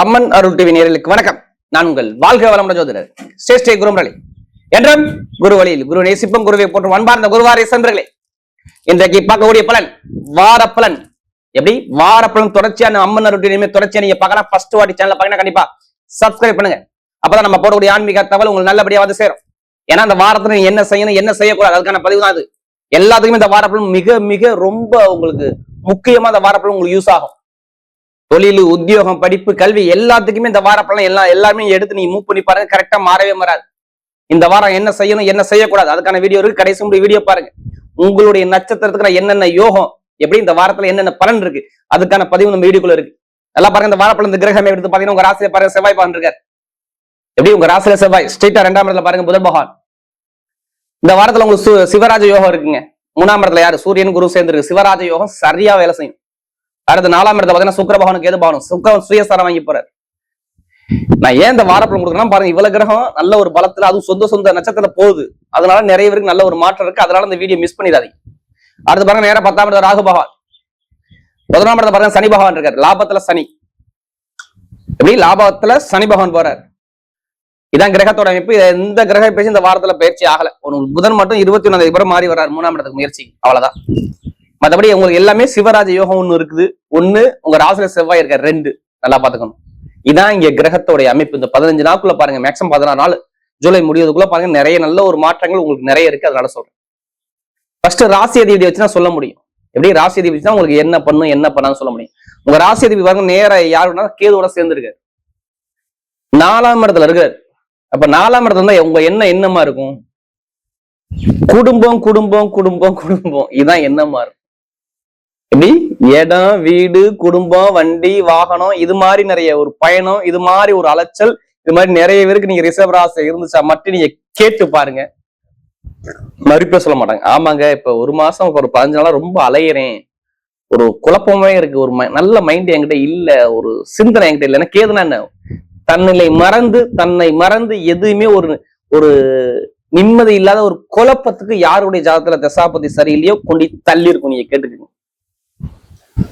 அம்மன் அருள் TV நேயர்களுக்கு வணக்கம். நான் உங்கள் வாழ்க வளமுடன் ஜோதிடர் ஸ்ரேஷ்ட குருமரளி என்றும் குரு வழியில் குரு நேசிப்பும் குருவை போற்றும் அன்பார்ந்த குருவாரை சென்றர்களே, இன்றைக்கு பார்க்கக்கூடிய பலன் வார பலன். எப்படி வார பலன் தொடர்ச்சியான அம்மன் அருள் டிவி தொடர்ச்சியா நீங்க பார்க்கலாம். ஃபர்ஸ்ட் வாட்டி சேனல் பாத்தீங்கன்னா கண்டிப்பா சப்ஸ்கிரைப் பண்ணுங்க. அப்பதான் நம்ம போடக்கூடிய ஆன்மீக தகவல் உங்களுக்கு நல்லபடியா வந்து சேரும். ஏன்னா அந்த வாரத்துல நீங்க என்ன செய்யணும் என்ன செய்யக்கூடாது அதுக்கான பதிவு தான் அது. எல்லாத்துக்குமே இந்த வார பலன் மிக மிக ரொம்ப உங்களுக்கு முக்கியமா இந்த வார பலன் உங்களுக்கு யூஸ் ஆகும். தொழில், உத்தியோகம், படிப்பு, கல்வி எல்லாத்துக்குமே இந்த வார பலன் எல்லாருமே எடுத்து நீங்க மூவ் பண்ணி பாருங்க. கரெக்டா மாறவே மாறாது. இந்த வாரம் என்ன செய்யணும் என்ன செய்யக்கூடாது அதுக்கான வீடியோ இருக்கு. கடைசி முடிவு வீடியோ பாருங்க. உங்களுடைய நட்சத்திரத்துக்கு என்னென்ன யோகம், எப்படி இந்த வாரத்துல என்னென்ன பலன் இருக்கு அதுக்கான பதிவு நம்ம வீடியோக்குள்ள இருக்கு. நல்லா பாருங்க. இந்த வாரப்பலன் இந்த கிரகம் எடுத்து பாத்தீங்கன்னா உங்க ராசியில பாருங்க செவ்வாய் பகவான் இருக்காரு. எப்படி உங்க ராசியில செவ்வாய் ஸ்ட்ரெயிட்டா 2ஆம் இடத்துல பாருங்க புதன் பகவான். இந்த வாரத்துல உங்களுக்கு சிவராஜ யோகம் இருக்குங்க. 3ஆம் இடத்துல யாரு? சூரியன் குரு சேர்ந்து இருக்கு. சிவராஜ யோகம் சரியா வேலை செய்யும். அடுத்து 4ஆம் இடத்துல பாத்தீங்கன்னா சுக்கிர பகவானுக்கு எது பகவானும் சுக்கரன் சுயஸ்தானம் வாங்கி போறாரு. நான் ஏன் இந்த வாரப்பலன் கொடுக்குறேன்னா பாருங்க, இவ்வளவு கிரகம் நல்ல ஒரு பலத்துல அதுவும் சொந்த நட்சத்திரத்துல போகுது. அதனால நிறைய பேருக்கு நல்ல ஒரு மாற்றம் இருக்கு. அதனால இந்த வீடியோ மிஸ் பண்ணிடாதீங்க. அடுத்து பாருங்க நேரம் 10ஆம் இடத்துல ராகு பகவான், 11ஆம் இடத்துல பாருங்க சனி பகவான் இருக்காரு. லாபத்துல சனி, எப்படி லாபத்துல சனி பகவான் போறாரு. இதான் கிரகத்தோட அமைப்பு. எந்த கிரக பேசி இந்த வாரத்துல பயிற்சி ஆகல. ஒரு புதன் மட்டும் 21 மாறி வர்றாரு 3ஆம் இடத்துக்கு முயற்சி, அவ்வளவுதான். மற்றபடி உங்களுக்கு எல்லாமே சிவராஜ யோகம் ஒண்ணு இருக்குது. ஒண்ணு உங்க ராசியில செவ்வாய் இருக்காரு. 2 நல்லா பாத்துக்கணும். இதான் இங்க கிரகத்தோடைய அமைப்பு. இந்த 15 நாளுக்குள்ள பாருங்க, மேக்ஸிமம் 16 நாள் ஜூலை முடிவதுக்குள்ள பாருங்க நிறைய நல்ல ஒரு மாற்றங்கள் உங்களுக்கு நிறைய இருக்கு. அதனால சொல்றேன். ஃபர்ஸ்ட் ராசி அதிபதி வச்சுதான் சொல்ல முடியும். எப்படி ராசி அதிபதி வச்சுதான் உங்களுக்கு என்ன பண்ணும் என்ன பண்ணான்னு சொல்ல முடியும். உங்க ராசி அதிபதி பாருங்க நேர யாருன்னா கேதுவோட சேர்ந்து இருக்காரு. 4ஆம் இடத்துல இருக்காரு. அப்ப 4ஆம் இடத்துல இருந்தா உங்க என்னமா இருக்கும்? குடும்பம் குடும்பம் குடும்பம் குடும்பம் இதான் என்னமா இருக்கும். எப்படி இடம், வீடு, குடும்பம், வண்டி, வாகனம், இது மாதிரி நிறைய ஒரு பயணம், இது மாதிரி ஒரு அலைச்சல், இது மாதிரி நிறைய பேருக்கு நீங்க ரிஷப ராசி இருந்துச்சா மட்டும் நீங்க கேட்டு பாருங்க. மறுப்பே சொல்ல மாட்டாங்க. ஆமாங்க இப்ப ஒரு மாசம் ஒரு 15 நாளா ரொம்ப அலையிறேன், ஒரு குழப்பமே இருக்கு, ஒரு நல்ல மைண்ட் என்கிட்ட இல்ல, ஒரு சிந்தனை என்கிட்ட இல்லை. கேதுனா என்ன? தன்னை மறந்து எதுவுமே ஒரு நிம்மதி இல்லாத ஒரு குழப்பத்துக்கு யாருடைய ஜாதகத்துல தசாபதி சரியில்லையோ கொண்டு தள்ளி இருக்கும். நீங்க கேட்டுக்கீங்க,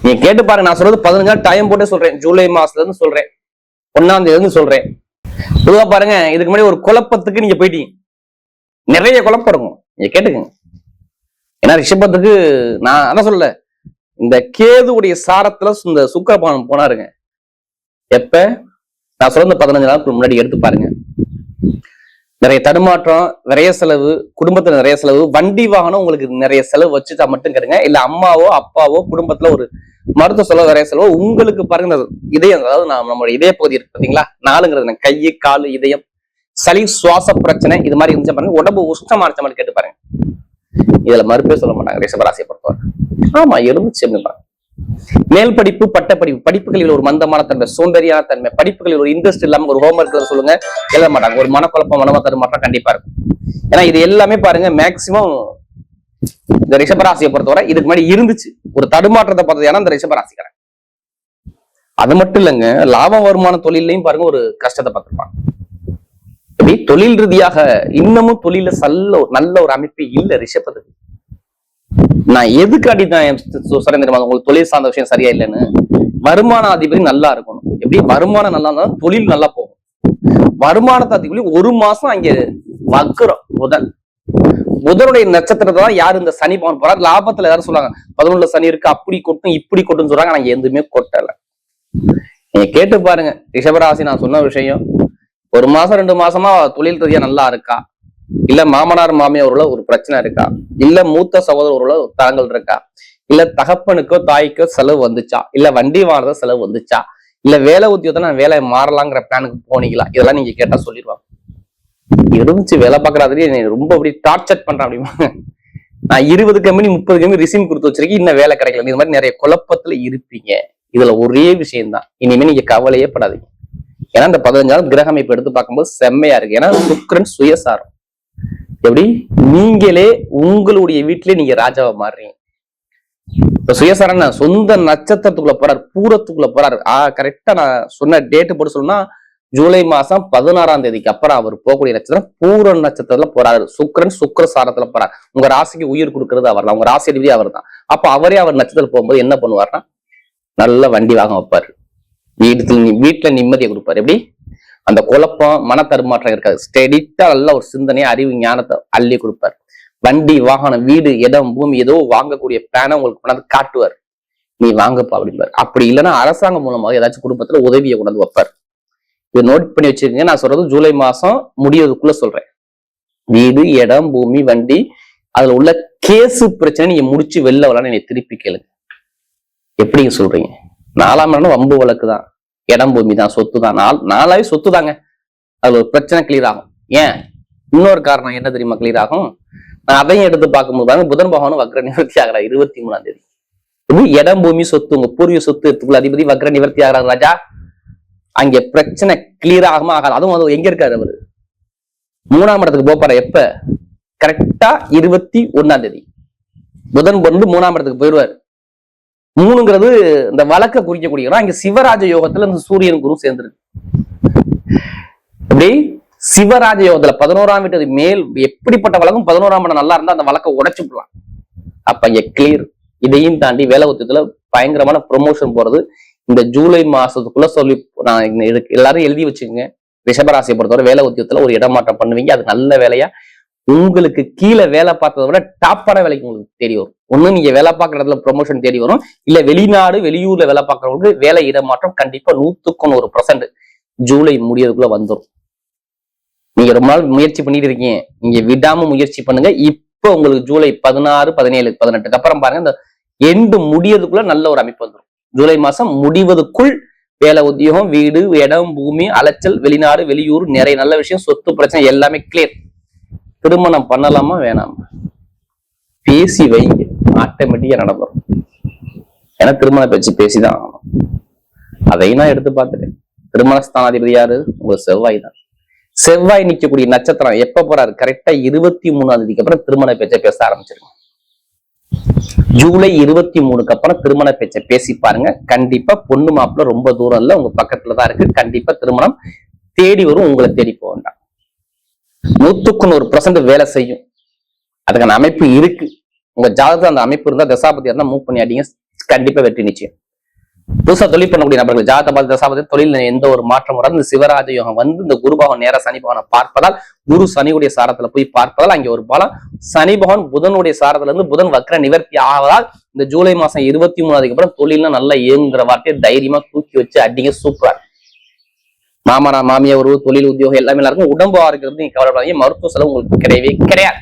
நீங்க கேட்டு பாருங்க. நான் சொல்றது 15 நாள் டைம் போட்டு சொல்றேன். ஜூலை மாசத்துல இருந்து சொல்றேன், 1ஆம் தேதி இருந்து சொல்றேன். பொதுவா பாருங்க, இதுக்கு முன்னாடி ஒரு குழப்பத்துக்கு நீங்க போயிட்டீங்க. நிறைய குழப்பம் இருக்கும். நீங்க கேட்டுக்கங்க. ஏன்னா ரிஷபத்துக்கு நான் அதான் சொல்ல, இந்த கேதுவுடைய சாரத்துல இந்த சுக்கிரபானம் போனாருங்க. எப்ப நான் சொல்ல இந்த 15 நாளுக்கு முன்னாடி எடுத்து பாருங்க. நிறைய தடுமாற்றம், நிறைய செலவு, குடும்பத்துல நிறைய செலவு, வண்டி வாகனம் உங்களுக்கு நிறைய செலவு வச்சுட்டா மட்டும் கேளுங்க. இல்ல அம்மாவோ அப்பாவோ குடும்பத்துல ஒரு மருத்துவ செலவு, நிறைய செலவு உங்களுக்கு பாருங்க. இதயம், அதாவது நம்மளோட இதய பகுதி இருக்கு பாத்தீங்களா, 4ங்கிறது கை, காலு, இதயம், சளி, சுவாச பிரச்சனை, இது மாதிரி இருந்துச்சா பாருங்க. உடம்பு உஷ்டமா இருந்த மாதிரி கேட்டு பாருங்க. இதுல மறுப்பே சொல்ல மாட்டாங்க ரிஷபராசியை பொறுத்தவரை. ஆமா இருந்துச்சு அப்படின்னு பாருங்க. மேல் படிப்பு, பட்டப்படிப்பு, படிப்புகளில் ஒரு மந்தமான தன்மை, சோம்பேறியான தன்மை, படிப்புகளில் ஒரு இன்ட்ரெஸ்ட் இல்லாம ஒரு ஹோம்ஒர்க் சொல்லுங்க எழுத மாட்டாங்க. ஒரு மனக்குழப்பம், மனமாற்றம் கண்டிப்பா இருக்கும். ஏன்னா இது எல்லாமே பாருங்க மேக்சிமம் இந்த ரிஷபராசியை பொறுத்தவரை இதுக்கு முன்னாடி இருந்துச்சு. ஒரு தடுமாற்றத்தை பார்த்தது ஏன்னா இந்த ரிஷபராசிக்காரன். அது மட்டும் இல்லைங்க, லாபம் வருமான தொழிலையும் பாருங்க ஒரு கஷ்டத்தை பார்த்திருப்பாங்க. எப்படி தொழில் ரீதியாக இன்னமும் தொழில நல்ல ஒரு அமைப்பு இல்ல ரிஷபத்துக்கு. நான் எதுக்காண்டி தான் சொல்றேன் தெரியுமா? உங்களுக்கு தொழில் சார்ந்த விஷயம் சரியா இல்லைன்னு. வருமான அதிபதி நல்லா இருக்கணும். எப்படி வருமானம் நல்லா இருந்தாலும் தொழில் நல்லா போகும். வருமானத்தை அதிபதி ஒரு மாசம் அங்க வக்குறோம். புதனுடைய நட்சத்திரத்தை தான் யாரு இந்த சனி பவன் போறாரு. லாபத்துல யாரும் சொல்றாங்க 11 சனி இருக்கு, அப்படி கொட்டும் இப்படி கொட்டுன்னு சொல்றாங்க. நாங்க எதுவுமே கொட்டல. நீங்க கேட்டு பாருங்க. ரிஷபராசி நான் சொன்ன விஷயம், ஒரு மாசம் 2 மாசமா தொழில் ரீதியா நல்லா இருக்கா, இல்ல மாமனார் மாமியாரோட ஒரு பிரச்சனை இருக்கா, இல்ல மூத்த சகோதரோட தரங்கள் இருக்கா, இல்ல தகப்பனுக்கோ தாய்க்கோ செலவு வந்துச்சா, இல்ல வண்டி வாங்குறத செலவு வந்துச்சா, இல்ல வேலை உத்தியோகத்தை நான் வேலை மாறலாங்கிற பிளானுக்கு போனீங்களா, இதெல்லாம் நீங்க கேட்டா சொல்லிடுவாங்க. இருந்துச்சு வேலை பாக்குறாதே ரொம்ப அப்படி டார்ச்சர் பண்றேன் அப்படிமா. நான் 20 கம்பெனி 30 கம்பெனி ரிசீம் கொடுத்து வச்சிருக்கேன், இன்னும் வேலை கிடைக்கல. இது மாதிரி நிறைய குழப்பத்துல இருப்பீங்க. இதுல ஒரே விஷயம்தான், இனிமே நீங்க கவலையே படாதீங்க. ஏன்னா இந்த 15 நாள் கிரக அமைப்பு எடுத்து பார்க்கும்போது செம்மையா இருக்கு. ஏன்னா சுக்கிரன் சுயசாரம். எப்படி நீங்களே உங்களுடைய வீட்டிலே நீங்க ராஜாவை மாறுறீங்க. இப்ப சுயசாரன் சொந்த நட்சத்திரத்துக்குள்ள போறாரு, பூரத்துக்குள்ள போறாரு. கரெக்டா நான் சொன்ன டேட்டு போட்டு சொல்லணும்னா ஜூலை மாசம் 16ஆம் தேதிக்கு அப்புறம் அவர் போகக்கூடிய நட்சத்திரம் பூர நட்சத்திரத்துல போறாரு. சுக்கிரன் சுக்கிர சாரத்துல போறாரு. உங்க ராசிக்கு உயிர் கொடுக்கறது அவர் தான், உங்க ராசி அதிபதி அவர் தான். அப்ப அவரே அவர் நட்சத்திரம் போகும்போது என்ன பண்ணுவார்னா நல்ல வண்டி வாங்க வைப்பாரு. வீட்டுல நிம்மதியை கொடுப்பாரு. எப்படி அந்த குழப்பம் மன தருமாற்றம் இருக்காது. ஸ்டெடிட்டா நல்ல ஒரு சிந்தனையை அறிவு ஞானத்தை அள்ளி கொடுப்பாரு. வண்டி வாகனம் வீடு இடம் பூமி ஏதோ வாங்கக்கூடிய பிளான உங்களுக்கு கொண்டாந்து காட்டுவார். நீ வாங்கப்பா அப்படிம்பாரு. அப்படி இல்லைன்னா அரசாங்கம் மூலமாக ஏதாச்சும் குடும்பத்துல உதவியை கொண்டாந்து வைப்பார். இதை நோட் பண்ணி வச்சுக்கோங்க. நான் சொல்றது ஜூலை மாசம் முடியறதுக்குள்ள சொல்றேன். வீடு இடம் பூமி வண்டி அதுல உள்ள கேசு பிரச்சனை நீங்க முடிச்சு வெளில வரலான்னு என்னை திருப்பி கேளுங்க. எப்படிங்க சொல்றீங்க? 4ஆம் இடம் வம்பு வழக்கு தான், இடம் பூமி தான், சொத்து தான். நாலாவே சொத்து தாங்க. அதுல ஒரு பிரச்சனை கிளியர் ஆகும். ஏன்? இன்னொரு காரணம் என்ன தெரியுமா கிளியர் ஆகும்? நான் அதையும் எடுத்து பார்க்கும்போது பாருங்க, புதன் பகவானும் வக்ர நிவர்த்தி ஆகிறார் 23ஆம் தேதி. இது இடம் பூமி சொத்து, உங்க பூர்வீக சொத்து எடுத்துக்குள்ள அதிபதி வக்ர நிவர்த்தி ஆகிறார் ராஜா. அங்க பிரச்சனை கிளியர் ஆகாம ஆகாது. அதுவும் அது எங்க இருக்காரு அவரு? 3ஆம் இடத்துக்கு போப்பாரு. எப்ப? கரெக்டா 21ஆம் தேதி புதன் வந்து 3ஆம் இடத்துக்கு போயிடுவாரு. 3ங்கிறது இந்த வழக்க குறிக்கக்கூடிய இங்க சிவராஜ யோகத்துல இந்த சூரியன் குரு சேர்ந்துருக்கு. இப்படி சிவராஜ யோகத்துல 11ஆம் வீட்டு மேல் எப்படிப்பட்ட வழக்கம் 11ஆம் இடம் நல்லா இருந்தா அந்த வழக்க உடைச்சு விடலாம். அப்ப இங்க கிளியர். இதையும் தாண்டி வேலை உத்தியத்துல பயங்கரமான ப்ரொமோஷன் போறது இந்த ஜூலை மாசத்துக்குள்ள சொல்லி நான் எல்லாரும் எழுதி வச்சுக்கோங்க. ரிஷபராசியை பொறுத்தவரை வேலை உத்தியத்துல ஒரு இடமாற்றம் பண்ணுவீங்க. அது நல்ல வேலையா உங்களுக்கு கீழே வேலை பார்த்ததை விட டாப்பான வேலைக்கு உங்களுக்கு தேடி வரும். ஒண்ணு நீங்க வேலை பார்க்குற இடத்துல ப்ரொமோஷன் தேடி வரும், இல்ல வெளிநாடு வெளியூர்ல வேலை பார்க்கறவங்களுக்கு வேலை இடமாற்றம் கண்டிப்பா 100% ஜூலை முடியறதுக்குள்ள வந்துடும். நீங்க ரொம்ப நாள் முயற்சி பண்ணிட்டு இருக்கீங்க, நீங்க விடாம முயற்சி பண்ணுங்க. இப்ப உங்களுக்கு ஜூலை 16 17 18 அப்புறம் பாருங்க, இந்த எண்டு முடியறதுக்குள்ள நல்ல ஒரு அமைப்பு வந்துடும். ஜூலை மாசம் முடிவதுக்குள் வேலை உத்தியோகம் வீடு இடம் பூமி அலைச்சல் வெளிநாடு வெளியூர் நிறைய நல்ல விஷயம் சொத்து பிரச்சனை எல்லாமே கிளியர். திருமணம் பண்ணலாமா வேணாமா பேசி வைங்க, ஆட்டோமேட்டிக்கா நடந்துடும். ஏன்னா திருமண பேச்சு பேசிதான் ஆகணும். அதையும் நான் எடுத்து பார்த்துட்டேன். திருமண ஸ்தானாதிபதி யாரு? உங்க செவ்வாய் தான். செவ்வாய் நிக்கக்கூடிய நட்சத்திரம் எப்ப போறாரு? கரெக்டா 23ஆம் தேதிக்கு அப்புறம் திருமண பேச்சை பேச ஆரம்பிச்சிருங்க. ஜூலை 23க்கு அப்புறம் திருமண பேச்சை பேசி பாருங்க. கண்டிப்பா பொண்ணு மாப்பிள்ள ரொம்ப தூரம் இல்ல, உங்க பக்கத்துலதான் இருக்கு. கண்டிப்பா திருமணம் தேடி வரும், உங்களை தேடி போக வேண்டாம். 100% வேலை செய்யும். அதுக்கான அமைப்பு இருக்கு. உங்க ஜாதகத்துல அந்த அமைப்பு இருந்தா தசாபதி இருந்தா மூவ் பண்ணி அடிங்க, கண்டிப்பா வெற்றி நிச்சயம். புதுசா தொழில் பண்ணக்கூடிய நபர்கள் ஜாதக பார்த்து தசாபதி தொழில் எந்த ஒரு மாற்றம் வராது. இந்த சிவராஜ யோகம் வந்து இந்த குரு பகவான் நேர சனி பகவானை பார்ப்பதால், குரு சனியுடைய சாரத்துல போய் பார்ப்பதால் அங்கே ஒரு பலம். சனி பகவான் புதனுடைய சாரத்துல இருந்து புதன் வக்ர நிவர்த்தி ஆவதால் இந்த ஜூலை மாசம் 23ஆம் அப்புறம் தொழில்னா நல்லா இயங்குற வார்த்தையை தைரியமா தூக்கி வச்சு அடிங்க. சூப்பரா மாமனா மாமியா ஒரு தொழில் உத்தியோகம் எல்லாமே எல்லாருக்கும். உடம்பு ஆரோக்கியம் நீங்க கவலைப்படாதீங்க. மருத்துவ செலவு உங்களுக்கு கிடையவே கிடையாது.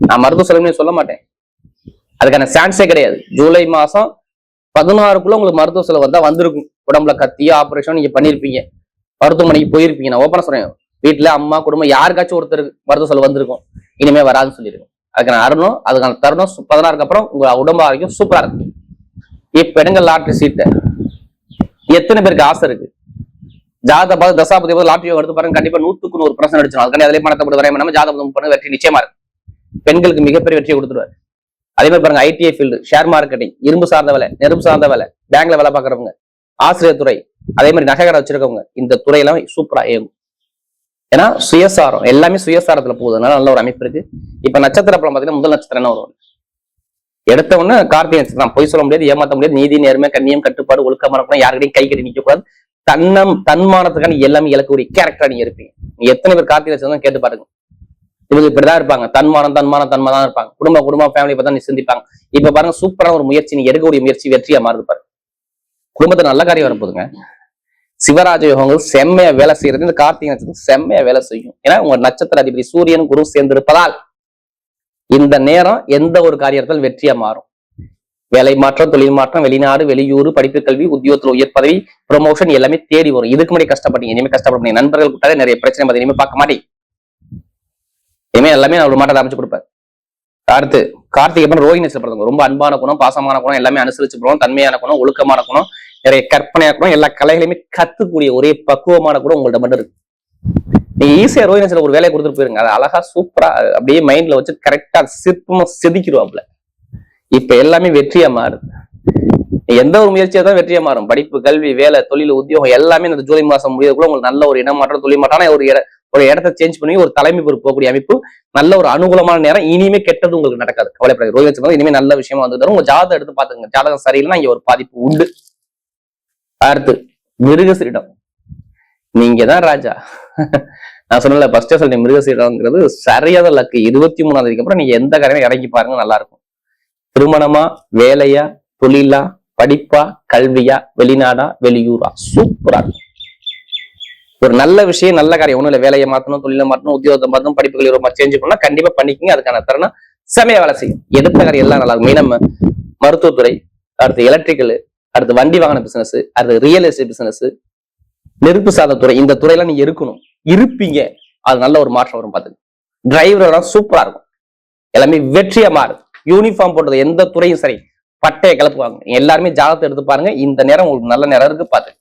நான் மருத்துவ செலவுன்னு சொல்ல மாட்டேன், அதுக்கான சான்ஸே கிடையாது. ஜூலை மாசம் 16க்குள்ள உங்களுக்கு மருத்துவ செலவு வந்தா வந்திருக்கும். உடம்புல கத்தியோ ஆபரேஷன் நீங்க பண்ணிருப்பீங்க, மருத்துவமனைக்கு போயிருப்பீங்க. நான் ஓப்பனா சொல்றேன், வீட்டுல அம்மா குடும்பம் யாருக்காச்சும் ஒருத்தருக்கு மருத்துவ செலவு வந்திருக்கும். இனிமே வராதுன்னு சொல்லிருக்கும். அதுக்கான அருணும் அதுக்கான தருணம் 16க்கு அப்புறம் உங்க உடம்பு ஆரோக்கியம் சூப்பரா இருக்கு. இப்ப எடுங்க லாட்டரி சீட்டை. எத்தனை பேருக்கு ஆசை இருக்கு? ஜாதக பார்த்து தசாபதி லாட்டரி எடுத்து பாருங்க, கண்டிப்பா 100% அடிச்சிடும். அதுக்காண்டி அதிலே பணத்தை போட்டு வரைய நம்ம ஜாதகம் பண்ண வெற்றி நிச்சயமா இருக்கு. பெண்களுக்கு மிகப்பெரிய வெற்றியை கொடுத்துருவாரு. அதே மாதிரி பாருங்க, ஐடிஐ ஃபீல்டு, ஷேர் மார்க்கெட்டிங், இரும்பு சார்ந்த வேலை, நெருப்பு சார்ந்த வேலை, பேங்க்ல வேலை பார்க்கறவங்க, ஆசிரியர் துறை, அதே மாதிரி நகைக்கடை வச்சிருக்கவங்க, இந்த துறையெல்லாம் சூப்பரா ஏகும். ஏன்னா சுயசாரம் எல்லாமே சுயசாரத்துல போகுது. அதனால நல்ல ஒரு அமைப்பு இருக்கு. இப்ப நட்சத்திர பலம் பாத்தீங்கன்னா முதல் நட்சத்திரம் என்ன வரும்? எடுத்த உடனே கார்த்திகை நட்சத்திரம். பொய் சொல்ல முடியாது, ஏமாத்த முடியாது. நீதி நேர்மை கண்ணியம் கட்டுப்பாடு ஒழுக்கமான இருக்கணும். யாருக்கிட்டையும் கை கட்டி நிக்க கூடாது. தன்மானத்துக்கான எல்லாமே இழக்கக்கூடிய கேரக்டரா நீங்க இருப்பீங்க. நீங்க எத்தனை பேர் கார்த்திகை நட்சத்திரம் கேட்டு பாருங்க. இவங்க இப்படிதான் இருப்பாங்க. தன்மானம் இருப்பாங்க. குடும்பம் ஃபேமிலி பார்த்தா நீ சிந்திப்பாங்க. இப்ப பாருங்க, சூப்பரான ஒரு முயற்சி, நீங்க எடுக்கக்கூடிய முயற்சி வெற்றியா மாறுது பாருங்க. குடும்பத்தை நல்ல காரியம் வரப்போதுங்க. சிவராஜ யோகங்கள் செம்மையா வேலை செய்யறது இந்த கார்த்திகை நட்சத்திரம் செம்மையா வேலை செய்யும். ஏன்னா உங்க நட்சத்திர அதிபதி சூரியன் குரு சேர்ந்திருப்பதால் இந்த நேரம் எந்த ஒரு காரியத்தால் வெற்றியா மாறும். வேலை மாற்றம், தொழில் மாற்றம், வெளிநாடு வெளியூர், படிப்பு கல்வி, உத்தியோகத்தில் உயர் பதவி, ப்ரொமோஷன் எல்லாமே தேடி வரும். இதுக்கு முன்னாடி கஷ்டப்பட்டீங்க, இனிமே கஷ்டப்பட்டீங்க. நண்பர்கள் கூட்டாலே நிறைய பிரச்சனை இனிமே பார்க்க மாட்டேன். இனிமே எல்லாமே நான் ஒரு மாற்றத்தை அமைச்சு கொடுப்பேன். அடுத்து கார்த்திகை அப்புறம் ரோஹிணி நட்சத்திரம். ரொம்ப அன்பான குணம், பாசமான குணம், எல்லாமே அனுசரிச்சு போகணும். தன்மையான குணம், ஒழுக்கமான குணம், நிறைய கற்பனையான குணம், எல்லா கலைகளையுமே கத்துக்கூடிய ஒரே பக்குவமான குணம் உங்கள்ட்ட மட்டும் இருக்கு. நீங்க ஈஸியா ரோஹிணி நட்சத்திரம் ஒரு வேலையை கொடுத்துட்டு போயிருங்க. அது அழகா சூப்பரா அப்படியே மைண்ட்ல வச்சு கரெக்டா சிற்பமா செதுக்கிடுவாப்ல. இப்ப எல்லாமே வெற்றியா மாறுது. எந்த ஒரு முயற்சியா தான் வெற்றியா மாறும். படிப்பு கல்வி வேலை தொழில் உத்தியோகம் எல்லாமே இந்த ஜூலை மாசம் முடியறதுக்குள்ள உங்களுக்கு நல்ல ஒரு இடம் மாற்றம், தொழில் மாற்றம், ஒரு இடத்த சேஞ்ச் பண்ணி ஒரு தலைமை பொறுப்பு போகக்கூடிய அமைப்பு, நல்ல ஒரு அனுகூலமான நேரம். இனிமே கெட்டது உங்களுக்கு நடக்காது, கவலைப்படாது. ரோஹிணி நட்சத்திரம் இனிமே நல்ல விஷயமா வந்து தரும். உங்க ஜாதகம் எடுத்து பாத்துங்க. ஜாதகம் சரியில்லைன்னா இங்க ஒரு பாதிப்பு உண்டு. அடுத்து மிருகசீரிடம் நீங்க தான் ராஜா. நான் சொன்னல ஃபர்ஸ்டே சொல்றேன், மிருகசீரிடம்ங்கிறது சரியாத லக்கு. 23ஆம் தேதிக்கு அப்புறம் நீங்க எந்த காரியமும் இறங்கி பாருங்க, நல்லா இருக்கும். திருமணமா, வேலையா, தொழிலா, படிப்பா, கல்வியா, வெளிநாடா, வெளியூரா, சூப்பரா இருக்கும். ஒரு நல்ல விஷயம், நல்ல காரியம், ஒண்ணும் இல்ல, வேலையை மாத்தணும், தொழிலை மாத்தணும், உத்தியோகத்தை மாத்தணும், படிப்புகளை சேஞ்ச் பண்ணா கண்டிப்பா பண்ணிக்கங்க. அதுக்கான தருணம் செமையா வேலை செய்யும். எடுத்த காரியம் எல்லாம் நல்லா இருக்கும். மெயினா மருத்துவத்துறை, அடுத்து எலக்ட்ரிக்கல், அடுத்து வண்டி வாகன பிசினஸ், அடுத்து ரியல் எஸ்டேட் பிசினஸ், நெருப்பு சாத துறை, இந்த துறையெல்லாம் நீங்க இருப்பீங்க. அது நல்ல ஒரு மாற்றம் வரும். பார்த்துங்க, டிரைவர் சூப்பரா இருக்கும். எல்லாமே வெற்றியா மாறும். யூனிஃபார்ம் போட்டது எந்த துறையும் சரி, பட்டையை கிளப்புவாங்க. எல்லாருமே ஜாதகத்தை எடுத்து பாருங்க. இந்த நேரம் உங்களுக்கு நல்ல நேரம் இருக்கு. பார்த்து